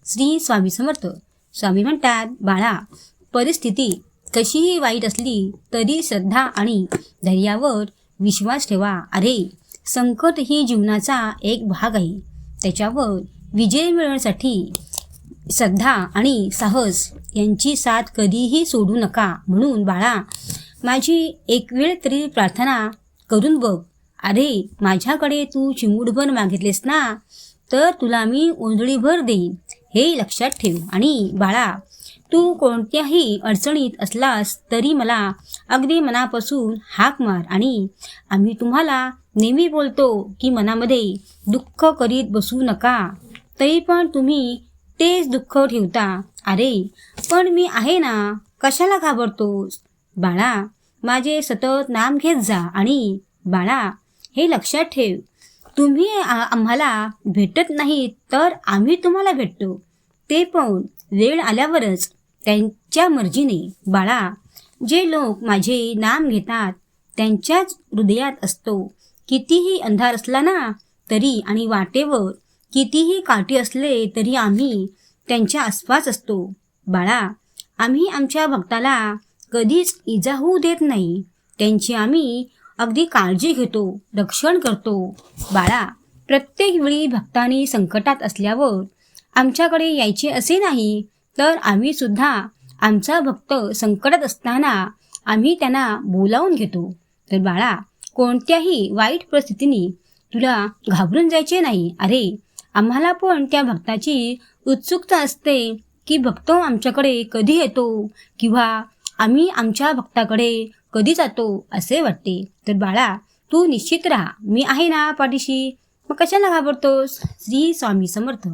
श्री स्वामी समर्थ. स्वामी म्हणतात, बाळा, परिस्थिती कशीही वाईट असली तरी श्रद्धा आणि धैर्यावर विश्वास ठेवा. अरे, संकट ही जीवनाचा एक भाग आहे. त्याच्यावर विजय मिळवण्यासाठी श्रद्धा आणि साहस यांची साथ कधीही सोडू नका. म्हणून बाळा, माझी एक वेळ तरी प्रार्थना करून बघ. अरे, माझ्याकडे तू चिमूटभर मागितलेस ना, तर तुला मी ओंजळीभर देईन, हे लक्षात ठेव. आणि बाळा, तू कोणत्याही अडचणीत असलास तरी मला अगदी मनापासून हाक मार. आणि आम्ही तुम्हाला नेहमी बोलतो की मनामध्ये दुःख करीत बसू नका. तरी पण तुम्ही तेच दुःख ठेवता. अरे, पण मी आहे ना, कशाला घाबरतोस? बाळा, माझे सतत नाम घेत जा. आणि बाळा, हे लक्षात ठेव, तुम्ही आम्हाला भेटत नाही तर आम्ही तुम्हाला भेटतो, ते पण वेळ आल्यावरच, त्यांच्या मर्जीने. बाळा, जे लोक माझे नाम घेतात त्यांच्याच हृदयात असतो. कितीही अंधार असला ना तरी आणि वाटेवर कितीही काठी असले तरी आम्ही त्यांच्या आसपास असतो. बाळा, आम्ही आमच्या भक्ताला कधीच इजा होऊ देत नाही. त्यांची आम्ही अगदी काळजी घेतो, रक्षण करतो. बाळा, प्रत्येक वेळी भक्तांनी संकटात असल्यावर आमच्याकडे यायचे असे नाही, तर आम्ही सुद्धा आमचा भक्त संकटात असताना आम्ही त्यांना बोलावून घेतो. तर बाळा, कोणत्याही वाईट परिस्थितीने तुला घाबरून जायचे नाही. अरे, आम्हाला पण त्या भक्ताची उत्सुकता असते की भक्त आमच्याकडे कधी येतो किंवा आम्ही आमच्या भक्ताकडे कधी जातो असे वाटते. तर बाळा, तू निश्चित राहा, मी आहे ना पाठीशी. मग कशाला घाबरतोस? श्री स्वामी समर्थ.